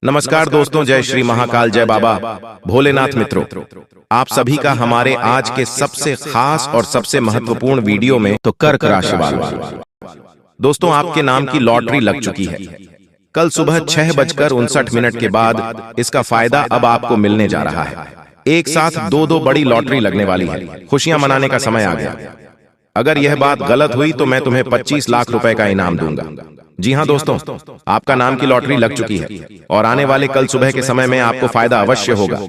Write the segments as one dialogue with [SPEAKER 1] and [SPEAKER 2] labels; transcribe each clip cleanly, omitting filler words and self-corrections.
[SPEAKER 1] नमस्कार दोस्तों, जय श्री महाकाल, जय बाबा भोलेनाथ। मित्रों, आप सभी का हमारे आज के सबसे खास और सबसे महत्वपूर्ण वीडियो में तो कर्क राशि वाले दोस्तों, आपके नाम की लॉटरी लग चुकी है। कल सुबह 6:59 के बाद इसका फायदा अब आपको मिलने जा रहा है। एक साथ दो बड़ी लॉटरी लगने वाली है। खुशियां मनाने का समय आ गया। अगर यह बात गलत हुई तो मैं तुम्हें 25 लाख रुपए का इनाम दूंगा। जी हां दोस्तों, आपका नाम की लॉटरी लग चुकी है और आने वाले कल सुबह के समय में आपको फायदा अवश्य होगा।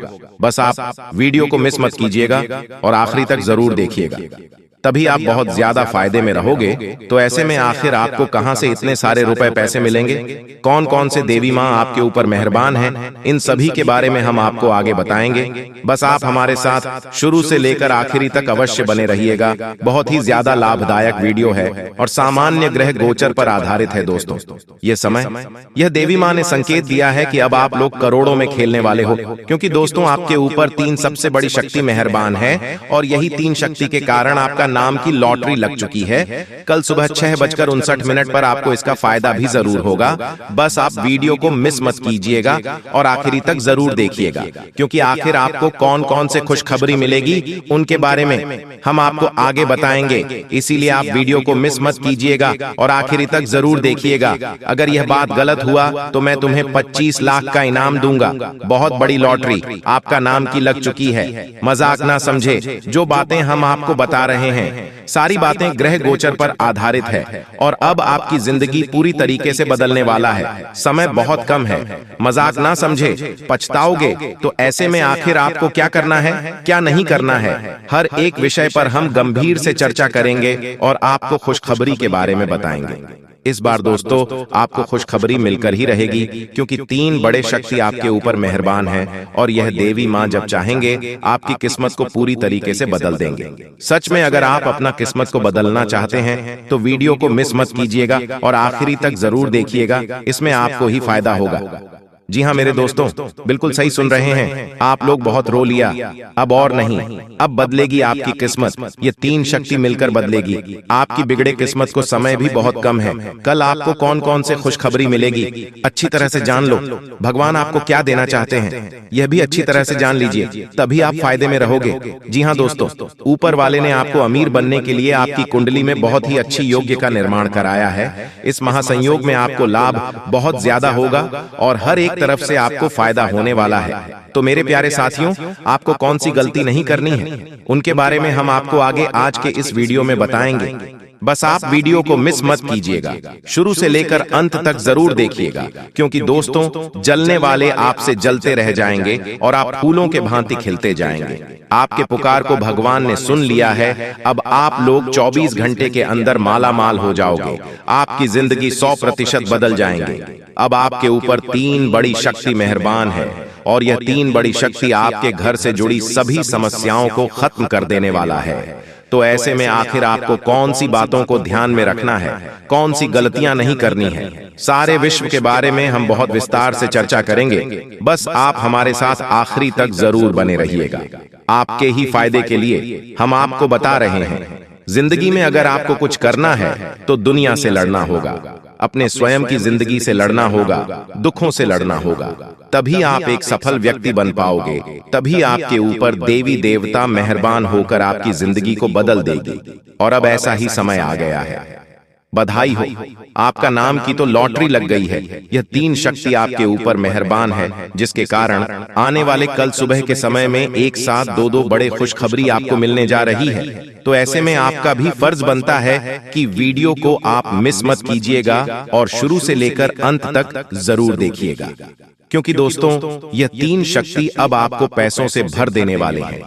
[SPEAKER 1] बस आप वीडियो को मिस मत कीजिएगा और आखिरी तक जरूर देखिएगा, तभी आप बहुत ज्यादा फायदे में रहोगे। तो ऐसे में आखिर आपको कहां से इतने सारे रुपए पैसे मिलेंगे, कौन कौन से देवी मां आपके ऊपर मेहरबान हैं, इन सभी के बारे में हम आपको आगे बताएंगे। बस आप हमारे साथ शुरू से लेकर आखिरी तक अवश्य बने रहिएगा। बहुत ही ज्यादा लाभदायक वीडियो है और सामान्य ग्रह गोचर पर आधारित है। दोस्तों, ये समय, यह देवी मां ने संकेत दिया है कि अब आप लोग करोड़ों में खेलने वाले हो, क्योंकि दोस्तों आपके ऊपर 3 सबसे बड़ी शक्ति मेहरबान है और यही 3 शक्ति के कारण आपका नाम की लॉटरी लग चुकी है। कल सुबह 6:59 पर आपको इसका फायदा भी जरूर होगा। बस आप वीडियो को मिस मत कीजिएगा और आखिरी तक जरूर देखिएगा, क्योंकि आखिर आपको कौन कौन से खुशखबरी मिलेगी उनके बारे में हम आपको आगे बताएंगे। इसीलिए आप वीडियो को मिस मत कीजिएगा और आखिरी तक जरूर देखिएगा। अगर यह बात गलत हुआ तो मैं तुम्हें 25 लाख का इनाम दूंगा। बहुत बड़ी लॉटरी आपका नाम की लग चुकी है। मजाक ना समझे, जो बातें हम आपको बता रहे हैं सारी बातें ग्रह गोचर पर आधारित है और अब आपकी जिंदगी पूरी तरीके से बदलने वाला है। समय बहुत कम है, मजाक ना समझे, पछताओगे। तो ऐसे में आखिर आपको क्या करना है, क्या नहीं करना है, हर एक विषय पर हम गंभीर से चर्चा करेंगे और आपको खुशखबरी के बारे में बताएंगे। इस बार दोस्तों आपको खुशखबरी मिलकर ही रहेगी, क्योंकि 3 बड़े शक्ति आपके ऊपर मेहरबान हैं और यह देवी मां जब चाहेंगे आपकी किस्मत को पूरी तरीके से बदल देंगे। सच में अगर आप अपना किस्मत को बदलना चाहते हैं तो वीडियो को मिस मत कीजिएगा और आखिरी तक जरूर देखिएगा, इसमें आपको ही फायदा होगा। जी हाँ मेरे दोस्तों, बिल्कुल सही सुन रहे हैं आप लोग। बहुत रो लिया, अब और नहीं, अब बदलेगी आपकी किस्मत। ये 3 शक्ति मिलकर बदलेगी आपकी बिगड़े किस्मत को। समय भी बहुत कम है। कल आपको कौन कौन से खुशखबरी मिलेगी अच्छी तरह से जान लो। भगवान आपको क्या देना चाहते हैं यह भी अच्छी तरह से जान लीजिए, तभी आप फायदे में रहोगे। जी हाँ दोस्तों, ऊपर वाले ने आपको अमीर बनने के लिए आपकी कुंडली में बहुत ही अच्छी योग्य का निर्माण कराया है। इस महासंयोग में आपको लाभ बहुत ज्यादा होगा और हर एक तरफ से आपको फायदा होने वाला है। तो मेरे प्यारे साथियों, आपको कौन सी गलती नहीं करनी है उनके बारे में हम आपको आगे आज के इस वीडियो में बताएंगे। बस आप वीडियो को मिस मत कीजिएगा, शुरू से लेकर अंत तक जरूर देखिएगा, क्योंकि दोस्तों जलने वाले आपसे जलते रह जाएंगे और आप फूलों के भांति खिलते जाएंगे। आपके पुकार को भगवान ने सुन लिया है। अब आप लोग 24 घंटे के अंदर माला माल हो जाओगे। आपकी जिंदगी 100% बदल जाएंगे। अब आपके ऊपर 3 बड़ी शक्ति मेहरबान है और यह 3 बड़ी शक्ति आपके घर से जुड़ी सभी समस्याओं को खत्म कर देने वाला है। तो ऐसे में आखिर आपको कौन सी बातों को ध्यान में रखना है, कौन सी गलतियां नहीं करनी है, सारे विश्व के बारे में हम बहुत विस्तार से चर्चा करेंगे। बस आप हमारे साथ आखिरी तक जरूर बने रहिएगा। आपके ही फायदे के लिए हम आपको बता रहे हैं। जिंदगी में अगर आपको कुछ करना है तो दुनिया से लड़ना होगा, अपने स्वयं की जिंदगी से लड़ना होगा, दुखों से लड़ना होगा, तभी आप एक सफल व्यक्ति बन पाओगे। तभी आपके ऊपर देवी देवता मेहरबान होकर आपकी जिंदगी को बदल देगी। और अब ऐसा ही समय आ गया है। बधाई हो, आपका नाम की तो लॉटरी लग गई है। यह 3 शक्ति आपके ऊपर मेहरबान है, जिसके कारण आने वाले कल सुबह के समय में एक साथ 2 बड़े खुशखबरी आपको मिलने जा रही है। तो ऐसे में आपका भी फर्ज बनता है कि वीडियो को आप मिस मत कीजिएगा और शुरू से लेकर अंत तक जरूर देखिएगा, क्योंकि दोस्तों यह 3 शक्ति अब आपको पैसों से भर देने वाले हैं।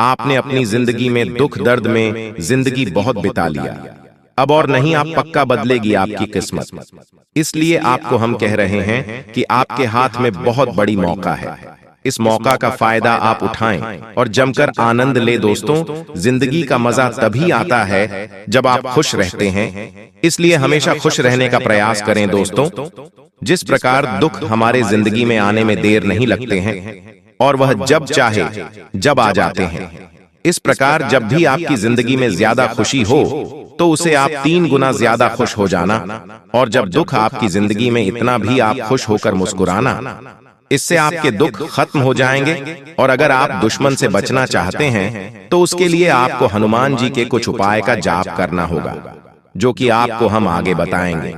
[SPEAKER 1] आपने अपनी जिंदगी में दुख दर्द में जिंदगी बहुत बिता लिया, अब और नहीं, आप पक्का बदलेगी आपकी किस्मत। इसलिए आपको हम कह रहे हैं कि आपके हाथ में बहुत बड़ी मौका है। इस मौका का फायदा आप उठाएं और जमकर आनंद ले। दोस्तों, जिंदगी का मजा तभी आता है जब आप खुश रहते हैं, इसलिए हमेशा खुश रहने का प्रयास करें। दोस्तों, जिस प्रकार दुख हमारे जिंदगी में आने में देर नहीं लगते हैं और वह जब चाहे जब आ जाते हैं, इस प्रकार जब भी आपकी जिंदगी में ज्यादा खुशी हो तो उसे आप 3 गुना ज्यादा खुश हो जाना, और जब दुख आपकी जिंदगी में इतना भी आप खुश होकर मुस्कुराना, इससे आपके दुख खत्म हो जाएंगे। और अगर आप दुश्मन से बचना चाहते हैं तो उसके लिए आपको हनुमान जी के कुछ उपाय का जाप करना होगा, जो कि आपको हम आगे बताएंगे।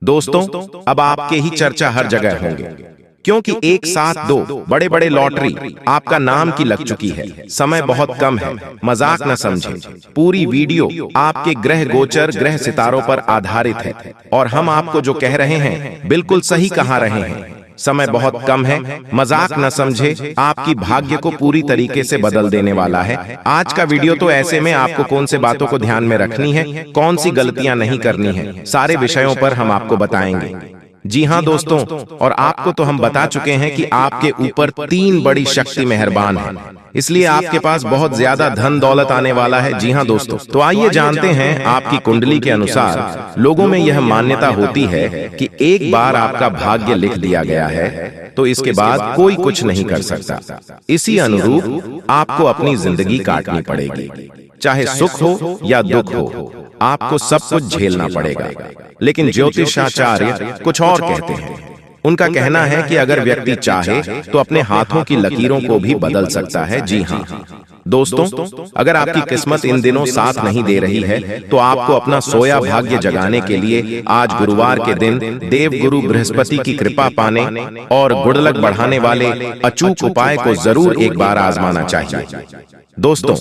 [SPEAKER 1] दोस्तों, अब आपके ही चर्चा हर जगह होंगे, क्योंकि एक साथ दो बड़े बड़े लॉटरी आपका नाम की लग चुकी है। समय बहुत कम है, मजाक न समझें। पूरी वीडियो आपके ग्रह गोचर ग्रह सितारों पर आधारित है, और हम आपको जो कह रहे हैं बिल्कुल सही कहा रहे हैं। समय बहुत कम है, मजाक न समझे। आपकी भाग्य को पूरी तरीके से बदल देने वाला है आज का वीडियो। तो ऐसे में आपको कौन से बातों को ध्यान में रखनी है, कौन सी गलतियां नहीं करनी है, सारे विषयों पर हम आपको बताएंगे। जी हाँ दोस्तों, और आपको तो हम बता चुके हैं कि आपके ऊपर 3 बड़ी शक्ति मेहरबान है, इसलिए आपके पास बहुत ज्यादा धन दौलत आने वाला है। जी हाँ दोस्तों, तो आइए जानते हैं। आपकी कुंडली के अनुसार लोगों में यह मान्यता होती है कि एक बार आपका भाग्य लिख दिया गया है तो इसके बाद कोई कुछ नहीं कर सकता। इसी अनुरूप आपको अपनी जिंदगी काटनी पड़ेगी, चाहे सुख हो या दुख हो, आपको सब कुछ झेलना पड़ेगा। लेकिन ज्योतिषाचार्य कुछ और कहते हैं। उनका कहना है कि अगर व्यक्ति चाहे तो अपने हाथों की लकीरों को भी बदल सकता है। जी हाँ दोस्तों, अगर आपकी किस्मत इन दिनों साथ नहीं दे रही है तो आपको अपना सोया भाग्य जगाने के लिए आज गुरुवार के दिन देव गुरु बृहस्पति की कृपा पाने और गुडलक बढ़ाने वाले अचूक उपाय को जरूर एक बार आजमाना चाहिए। दोस्तों,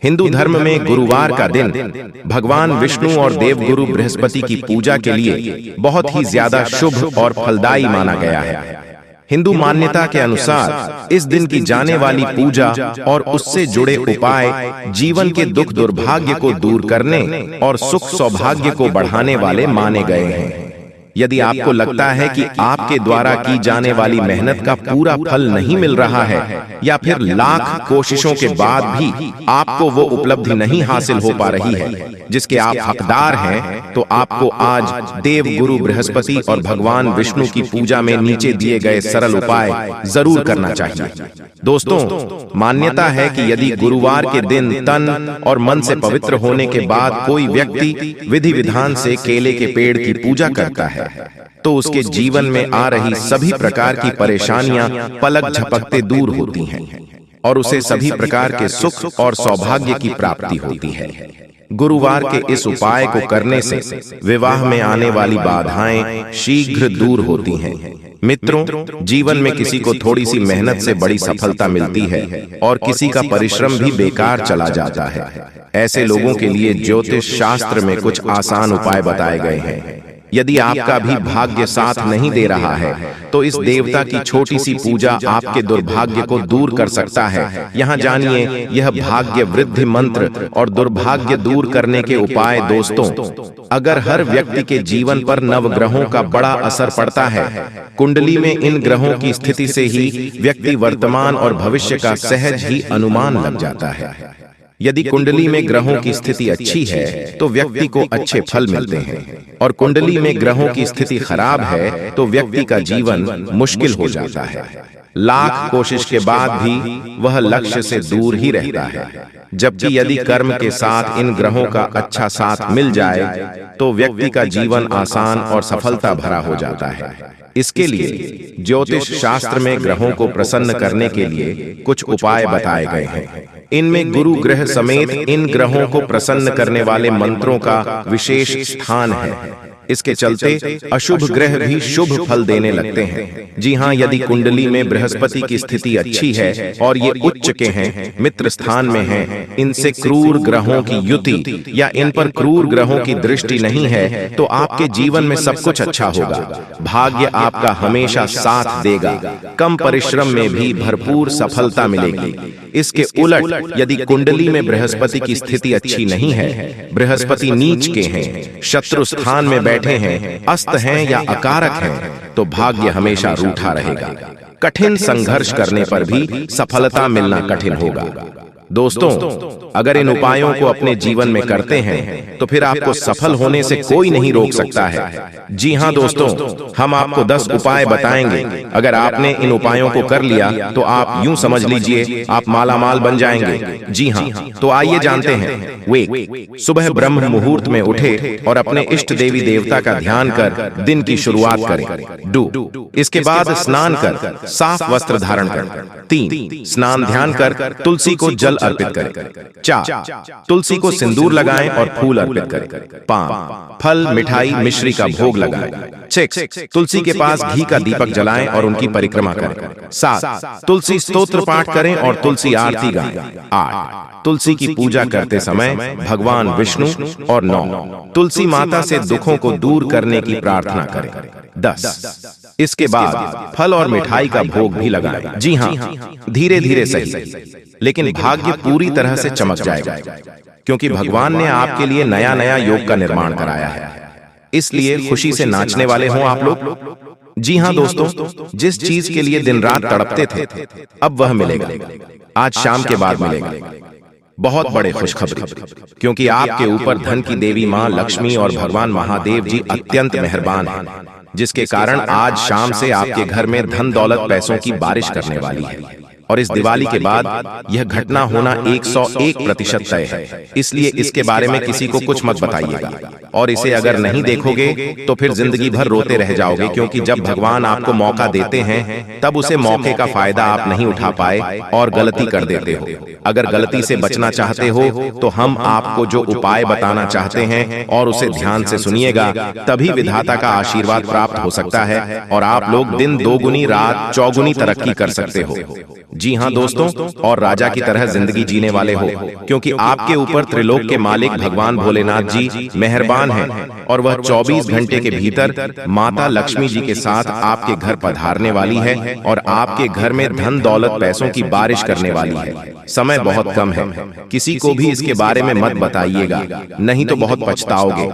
[SPEAKER 1] हिंदू धर्म में गुरुवार का दिन भगवान विष्णु और देवगुरु बृहस्पति की पूजा के लिए बहुत ही ज्यादा शुभ और फलदायी माना गया है। हिंदू मान्यता के अनुसार इस दिन की जाने वाली पूजा और उससे जुड़े उपाय जीवन के दुख दुर्भाग्य को दूर करने और सुख सौभाग्य को बढ़ाने वाले माने गए हैं। यदि आपको लगता है कि आपके द्वारा की जाने वाली मेहनत का पूरा फल नहीं मिल रहा है, या फिर लाख कोशिशों के बाद भी आपको वो उपलब्धि नहीं हासिल हो पा रही है जिसके आप हकदार हैं, तो आपको आज देव गुरु बृहस्पति और भगवान विष्णु की पूजा में नीचे दिए गए सरल उपाय जरूर करना चाहिए। दोस्तों, मान्यता है कि यदि गुरुवार के दिन तन और मन से पवित्र होने के बाद कोई व्यक्ति विधि विधान से केले के पेड़ की पूजा करता है तो उसके जीवन में आ रही सभी प्रकार की परेशानियां पलक झपकते दूर होती हैं और उसे सभी प्रकार के सुख और सौभाग्य की प्राप्ति होती है। गुरुवार के इस उपाय को करने से विवाह में आने वाली बाधाएं शीघ्र दूर होती हैं। मित्रों, जीवन में किसी को थोड़ी सी मेहनत से बड़ी सफलता मिलती है और किसी का परिश्रम भी बेकार चला जाता है। ऐसे लोगों के लिए ज्योतिष शास्त्र में कुछ आसान उपाय बताए गए हैं। यदि आपका भी भाग्य साथ नहीं दे रहा है तो इस देवता की छोटी सी पूजा आपके दुर्भाग्य को दूर कर सकता है। यहाँ जानिए यह भाग्य वृद्धि मंत्र और दुर्भाग्य दूर करने के उपाय। दोस्तों, अगर हर व्यक्ति के जीवन पर नवग्रहों का बड़ा असर पड़ता है, कुंडली में इन ग्रहों की स्थिति से ही व्यक्ति वर्तमान और भविष्य का सहज ही अनुमान लग जाता है। यदि कुंडली में ग्रहों की स्थिति अच्छी है तो व्यक्ति को अच्छे फल मिलते हैं, और कुंडली में ग्रहों की स्थिति खराब है तो व्यक्ति का जीवन मुश्किल हो जाता है। लाख कोशिश के बाद भी वह लक्ष्य से दूर ही रहता है। जबकि यदि कर्म के साथ इन ग्रहों का अच्छा साथ मिल जाए तो व्यक्ति का जीवन आसान और सफलता भरा हो जाता है। इसके लिए ज्योतिष शास्त्र में ग्रहों को प्रसन्न करने के लिए कुछ उपाय बताए गए हैं। इनमें गुरु ग्रह समेत इन ग्रहों को प्रसन्न करने वाले मंत्रों का विशेष स्थान है। इसके चलते अशुभ ग्रह भी शुभ फल देने लगते हैं। जी हाँ, यदि कुंडली में बृहस्पति की स्थिति अच्छी है और ये उच्च के हैं, मित्र स्थान में हैं, इनसे क्रूर ग्रहों की युति या इन पर क्रूर ग्रहों की दृष्टि नहीं है तो आपके जीवन में सब कुछ अच्छा होगा। भाग्य आपका हमेशा साथ देगा, कम परिश्रम में भी भरपूर सफलता मिलेगी। इसके उलट यदि कुंडली में बृहस्पति की स्थिति अच्छी नहीं है, बृहस्पति नीच के हैं, शत्रु स्थान में बैठे हैं, अस्त हैं या अकारक हैं, तो भाग्य हमेशा रूठा रहेगा। कठिन संघर्ष करने पर भी सफलता मिलना कठिन होगा। दोस्तों, अगर इन उपायों को अपने जीवन में करते हैं तो फिर आपको सफल होने से कोई नहीं रोक सकता है। जी हाँ दोस्तों, हम आपको 10 उपाय बताएंगे। अगर आपने इन उपायों को कर लिया तो आप यूं समझ लीजिए आप मालामाल बन जाएंगे। जी हाँ, तो आइए जानते हैं। वे सुबह ब्रह्म मुहूर्त में उठे और अपने इष्ट देवी देवता का ध्यान कर दिन की शुरुआत करें। डू इसके बाद स्नान कर साफ वस्त्र धारण करें। 3 स्नान ध्यान कर तुलसी को जल अर्पित करें। 4 तुलसी को सिंदूर लगाएं और फूल अर्पित करें। 5 फल मिठाई मिश्री का भोग लगाएं। 6 तुलसी के पास घी का दीपक जलाएं और उनकी परिक्रमा करें। 7 तुलसी स्तोत्र पाठ करें और तुलसी आरती गाएं। 8 तुलसी की पूजा करते समय भगवान विष्णु और 9 तुलसी माता से दुखों को दूर करने की प्रार्थना करें। 10 इसके बाद फल और मिठाई का भोग भी लगाएं। जी हाँ, धीरे धीरे सही, लेकिन भाग्य पूरी तरह से चमक जाएगा, क्योंकि भगवान ने आपके लिए नया नया योग का निर्माण कराया है। इसलिए खुशी से नाचने वाले हों आप लोग। जी हाँ दोस्तों, जिस चीज के लिए दिन रात तड़पते थे अब वह मिलेगा, आज शाम के बाद मिलेगा। बहुत बड़े खुशखबरी, क्योंकि आपके ऊपर धन की देवी मां लक्ष्मी और भगवान महादेव जी अत्यंत मेहरबान हैं, जिसके कारण आज शाम से आपके घर में धन दौलत पैसों की बारिश करने वाली है। और इस दिवाली के बाद यह घटना होना 101% तय है। इसलिए इसके बारे में किसी को कुछ मत बताइएगा, और इसे अगर नहीं देखोगे तो फिर जिंदगी भर रोते रह जाओगे, क्योंकि जब भगवान आपको मौका देते हैं तब उसे मौके का फायदा आप नहीं उठा पाए और गलती कर देते हो। अगर गलती से बचना चाहते हो तो हम आपको जो उपाय बताना चाहते हैं और उसे ध्यान से सुनिएगा, तभी विधाता का आशीर्वाद प्राप्त हो सकता है और आप लोग दिन दोगुनी रात चौगुनी तरक्की कर सकते हो। जी हाँ दोस्तों, और राजा की तरह जिंदगी जीने वाले हो, क्योंकि आपके ऊपर त्रिलोक के मालिक भगवान भोलेनाथ जी मेहरबान हैं और वह 24 घंटे के भीतर माता लक्ष्मी जी के साथ आपके घर पधारने वाली है और आपके घर में धन दौलत पैसों की बारिश करने वाली है। समय बहुत कम है, किसी को भी इसके बारे में मत बताइएगा, नहीं तो बहुत पछताओगे।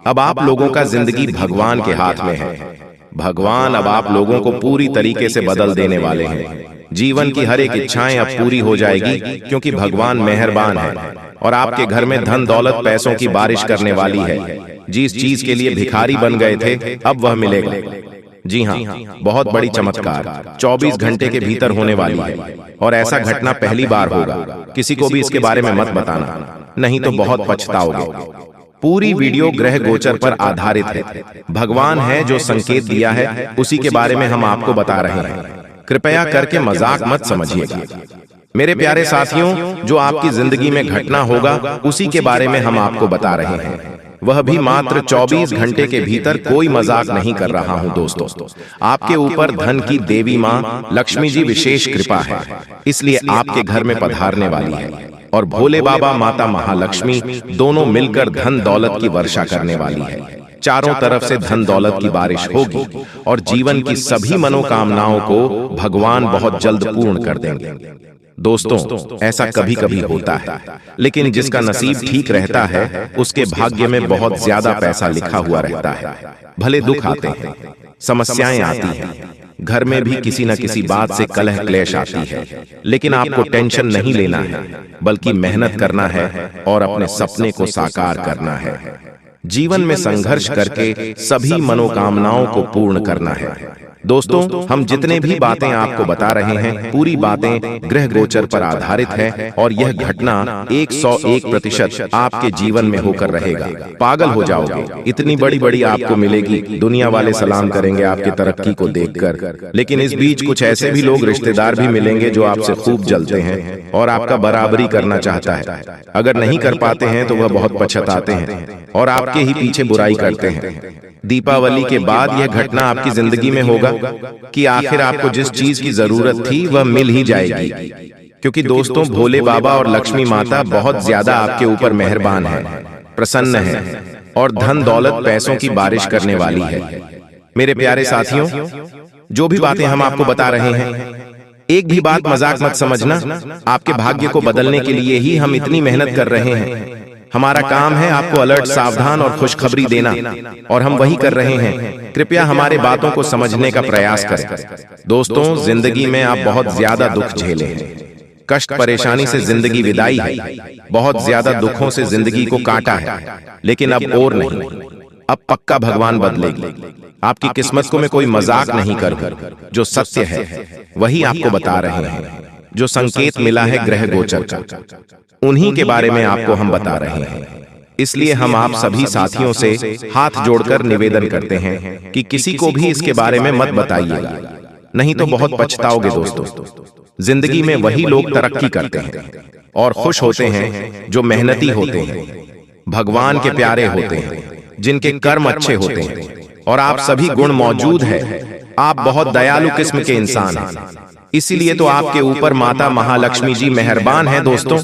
[SPEAKER 1] अब आप लोगों का जिंदगी भगवान के हाथ में है। भगवान अब आप लोगों को पूरी तरीके से बदल देने वाले हैं। जीवन की हर एक इच्छाएं अब पूरी हो जाएगी, क्योंकि भगवान मेहरबान है और आपके घर में धन दौलत पैसों की बारिश करने वाली है। जिस चीज के लिए भिखारी बन गए थे अब वह मिलेगा। जी हाँ, बहुत बड़ी चमत्कार 24 घंटे के भीतर होने वाली है, और ऐसा घटना पहली बार होगा। किसी को भी इसके बारे में मत बताना, नहीं तो बहुत पछताओगे। पूरी वीडियो ग्रह गोचर पर आधारित है। भगवान है जो संकेत दिया है, उसी के बारे में हम आपको बता रहे हैं। कृपया करके मजाक मत समझिएगा। मेरे प्यारे साथियों, जो आपकी जिंदगी में घटना होगा उसी के बारे में हम आपको बता रहे हैं, वह भी मात्र 24 घंटे के भीतर। कोई मजाक नहीं कर रहा हूं दोस्तों। आपके ऊपर धन की देवी मां लक्ष्मी जी विशेष कृपा है, इसलिए आपके घर में पधारने वाली है और भोले बाबा माता महालक्ष्मी दोनों मिलकर धन दौलत की वर्षा करने वाली है। चारों तरफ से धन दौलत की बारिश होगी और जीवन की सभी मनोकामनाओं को भगवान बहुत जल्द पूर्ण कर देंगे। दोस्तों, ऐसा कभी कभी होता है, लेकिन जिसका नसीब ठीक रहता है उसके भाग्य में बहुत ज्यादा पैसा लिखा हुआ रहता है। भले दुख आते हैं, समस्याएं आती हैं, घर में भी किसी न किसी बात से कलह क्लेश आती है, लेकिन आपको टेंशन नहीं लेना है, बल्कि मेहनत करना है और अपने सपने को साकार करना है। जीवन में संघर्ष करके सभी मनोकामनाओं को पूर्ण करना है। दोस्तों, हम जितने भी बातें आपको बता रहे हैं, पूरी बातें ग्रह गोचर पर आधारित है और यह घटना 101% आपके जीवन में होकर रहेगा। पागल हो जाओगे, इतनी बड़ी बड़ी आपको मिलेगी, दुनिया वाले सलाम करेंगे आपकी तरक्की को देखकर। लेकिन इस बीच कुछ ऐसे भी लोग रिश्तेदार भी मिलेंगे जो आपसे खूब जलते हैं और आपका बराबरी करना चाहता है। अगर नहीं कर पाते हैं तो वह बहुत पछताते हैं और आपके ही पीछे बुराई करते हैं। दीपावली के बाद यह घटना आपकी जिंदगी में होगा कि आखिर आपको जिस चीज की जरूरत थी वह मिल ही जाएगी, क्योंकि दोस्तों भोले बाबा और लक्ष्मी माता बहुत ज्यादा आपके ऊपर मेहरबान है, प्रसन्न है और धन दौलत पैसों की बारिश करने वाली है। मेरे प्यारे साथियों, जो भी बातें हम आपको बता रहे हैं, एक भी बात मजाक मत समझना। आपके भाग्य को बदलने के लिए ही हम इतनी मेहनत कर रहे हैं। हमारा काम है आपको अलर्ट, सावधान और खुशखबरी देना, और हम वही कर रहे हैं। कृपया हमारे बातों को समझने का प्रयास करें। दोस्तों, जिंदगी में आप बहुत ज्यादा दुख झेले हैं, कष्ट परेशानी से जिंदगी विदाई है, बहुत ज्यादा दुखों से जिंदगी को काटा है, लेकिन अब और नहीं, अब पक्का भगवान बदलेगी। आपकी किस्मत को मैं कोई मजाक नहीं करूं, जो सत्य है वही आपको बता रहे हैं। जो संकेत मिला है ग्रह गोचर का, उन्हीं के बारे में आपको हम बता रहे हैं। इसलिए हम आप सभी साथियों से हाथ जोड़कर निवेदन करते हैं कि किसी को भी इसके बारे में मत बताइएगा, नहीं तो बहुत पछताओगे दोस्तों। जिंदगी में वही लोग तरक्की करते हैं और खुश होते हैं जो मेहनती होते हैं, भगवान के प्यारे होते हैं, जिनके कर्म अच्छे होते हैं, और आप सभी गुण मौजूद है। आप बहुत दयालु किस्म के इंसान हैं, इसीलिए तो आपके ऊपर माता महालक्ष्मी जी मेहरबान है दोस्तों।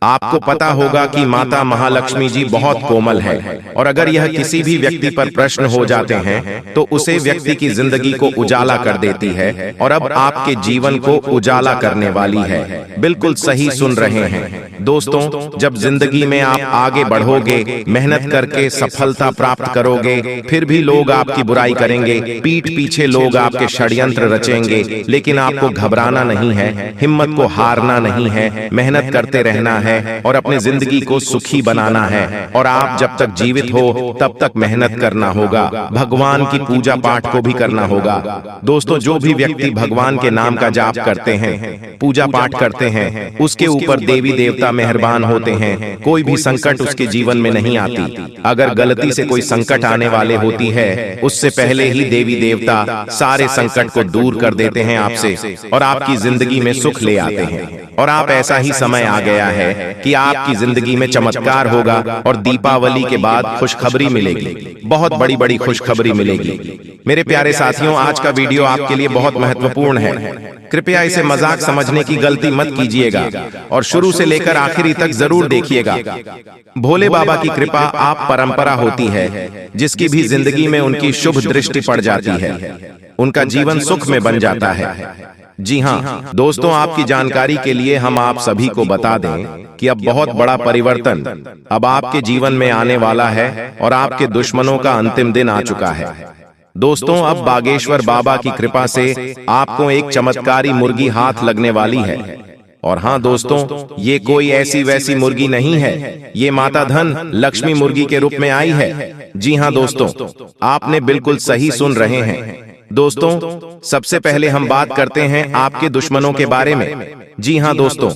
[SPEAKER 1] आपको पता होगा कि माता महालक्ष्मी जी बहुत कोमल है, और अगर यह किसी भी व्यक्ति पर प्रश्न हो जाते हैं तो उसे व्यक्ति की जिंदगी को उजाला कर देती है, और अब आपके जीवन को उजाला करने वाली है। बिल्कुल सही सुन रहे हैं दोस्तों। जब जिंदगी में आप आगे बढ़ोगे, मेहनत करके सफलता प्राप्त करोगे, फिर भी लोग आपकी बुराई करेंगे, पीठ पीछे लोग आपके षड्यंत्र रचेंगे, लेकिन आपको घबराना नहीं है, हिम्मत को हारना नहीं है, मेहनत करते रहना है और अपनी जिंदगी को सुखी बनाना है। और आप जब तक जीवित हो तब तक मेहनत करना होगा, भगवान की पूजा पाठ को भी करना होगा दोस्तों। जो भी व्यक्ति भगवान के नाम का जाप करते हैं, पूजा पाठ करते हैं, उसके ऊपर देवी देवता मेहरबान होते हैं, कोई भी संकट उसके जीवन में नहीं आती। अगर गलती से कोई संकट आने वाले होती है, उससे पहले ही देवी देवता सारे संकट को दूर कर देते हैं आपसे, और आपकी जिंदगी में सुख ले आते हैं। और आप ऐसा ही समय आ गया है कि आपकी जिंदगी में चमत्कार होगा, और दीपावली के बाद खुशखबरी मिलेगी, बहुत बड़ी बड़ी खुशखबरी मिलेगी। मेरे प्यारे साथियों, आज का वीडियो आपके लिए बहुत महत्वपूर्ण है। कृपया इसे मजाक समझने की गलती मत कीजिएगा और शुरू से लेकर आखिरी तक जरूर देखिएगा। भोले बाबा की कृपा आप परंपरा होती है, जिसकी भी जिंदगी में उनकी शुभ दृष्टि पड़ जाती है, उनका जीवन सुख में बन जाता है। जी हाँ दोस्तों, आपकी जानकारी के लिए हम आप सभी को बता दें कि अब बहुत बड़ा परिवर्तन अब आपके जीवन में आने वाला है, और आपके दुश्मनों का अंतिम दिन आ चुका है दोस्तों। अब बागेश्वर बाबा की कृपा से आपको एक चमत्कारी मुर्गी हाथ लगने वाली है। और हाँ दोस्तों, ये कोई ऐसी वैसी मुर्गी नहीं है, ये माता धन लक्ष्मी मुर्गी के रूप में आई है। जी हाँ दोस्तों, आपने बिल्कुल सही सुन रहे हैं दोस्तों। सबसे पहले हम बात करते हैं आपके दुश्मनों के बारे में। जी हाँ दोस्तों,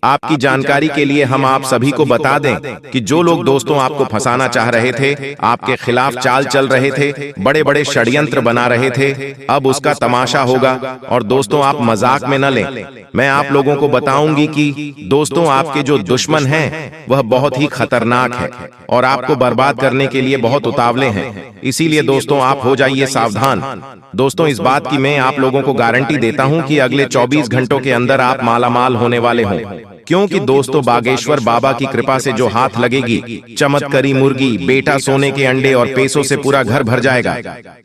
[SPEAKER 1] आपकी जानकारी के लिए हम आप सभी को बता दें कि जो लोग दोस्तों आपको फंसाना चाह रहे थे, आपके खिलाफ चाल चल रहे थे, बड़े बड़े षड्यंत्र बना रहे थे, अब उसका तमाशा होगा। और दोस्तों, आप मजाक में न लें, मैं आप लोगों को बताऊंगी कि दोस्तों आपके जो दुश्मन हैं वह बहुत ही खतरनाक है और आपको बर्बाद करने के लिए बहुत उतावले हैं। इसीलिए दोस्तों आप हो जाइए सावधान। दोस्तों, इस बात की मैं आप लोगों को गारंटी देता हूं कि अगले 24 घंटों के अंदर आप मालामाल होने वाले हों, क्योंकि दोस्तों बागेश्वर बाबा की कृपा से जो हाथ लगेगी, चमत्कारी मुर्गी, बेटा सोने के अंडे और पैसों से पूरा घर भर जाएगा।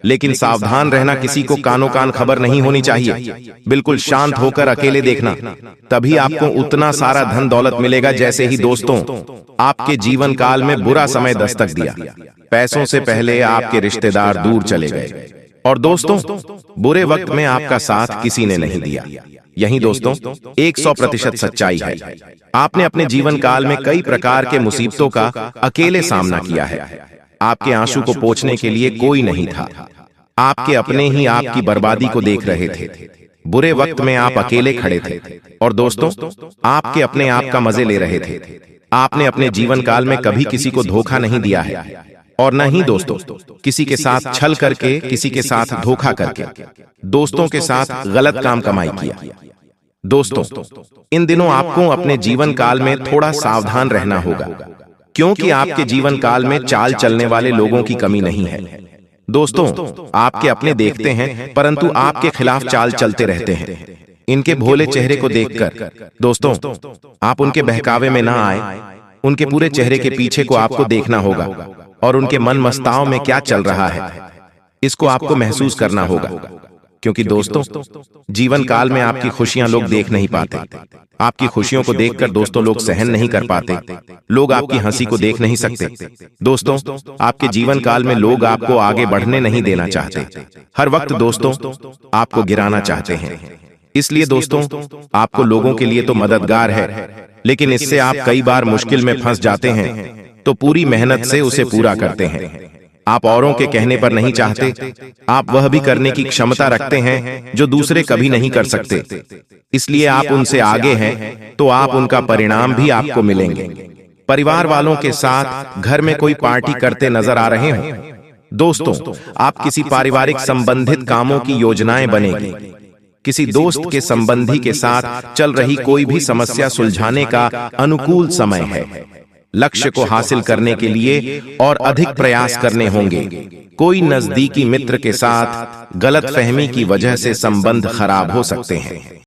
[SPEAKER 1] लेकिन सावधान रहना, किसी को कानो कान खबर नहीं होनी चाहिए, बिल्कुल शांत होकर अकेले देखना, तभी आपको उतना सारा धन दौलत मिलेगा जैसे ही दोस्तों आपके जीवन काल में बुरा समय दस्तक दिया, पैसों से पहले आपके रिश्तेदार दूर चले गए, और दोस्तों बुरे वक्त में आपका साथ किसी ने नहीं दिया। यही दोस्तों 100% सच्चाई है। आपने अपने जीवन काल में कई प्रकार के मुसीबतों का अकेले सामना किया है। आपके आंसू को पोंछने के लिए कोई नहीं था, आपके अपने ही आपकी बर्बादी को देख रहे थे। बुरे वक्त में आप अकेले खड़े थे, और दोस्तों आपके अपने आप का मजे ले रहे थे। आपने अपने जीवन काल में कभी किसी को धोखा नहीं दिया है, और न ही दोस्तों किसी के साथ छल करके, किसी के साथ धोखा करके, दोस्तों के साथ गलत काम कमाई किया। दोस्तों इन दिनों आपको अपने जीवन काल में थोड़ा सावधान रहना होगा, क्योंकि आपके जीवन काल में चाल चलने वाले लोगों की कमी नहीं है। दोस्तों आपके अपने देखते हैं, परंतु आपके खिलाफ चाल चलते रहते हैं। इनके भोले चेहरे को देखकर दोस्तों आप उनके बहकावे में ना आए, उनके पूरे चेहरे के पीछे को आपको देखना होगा, और उनके मन मस्ताओं में क्या चल रहा है इसको आपको महसूस करना होगा। क्योंकि दोस्तों जीवन काल में आपकी खुशियां लोग देख नहीं पाते, आपकी खुशियों को देखकर दोस्तों लोग सहन नहीं कर पाते, लोग आपकी हंसी को देख नहीं सकते। दोस्तों आपके जीवन काल में लोग आपको आगे बढ़ने नहीं देना चाहते, हर वक्त दोस्तों आपको गिराना चाहते हैं। इसलिए दोस्तों, आपको लोगों के लिए तो मददगार है, लेकिन इससे आप कई बार मुश्किल में फंस जाते हैं, तो पूरी मेहनत से उसे पूरा करते हैं। आप औरों के कहने पर नहीं चाहते, आप वह भी करने की क्षमता रखते हैं जो दूसरे कभी नहीं कर सकते। इसलिए आप उनसे आगे हैं, तो आप उनका परिणाम भी आपको मिलेंगे। परिवार वालों के साथ घर में कोई पार्टी करते नजर आ रहे हो दोस्तों, आप किसी पारिवारिक संबंधित कामों की योजनाएं बनेगी। किसी दोस्त के संबंधी के साथ चल रही कोई भी समस्या सुलझाने का अनुकूल समय है। लक्ष्य को हासिल करने के लिए और अधिक प्रयास करने होंगे। कोई नजदीकी मित्र के साथ गलतफहमी की वजह से संबंध खराब हो सकते हैं।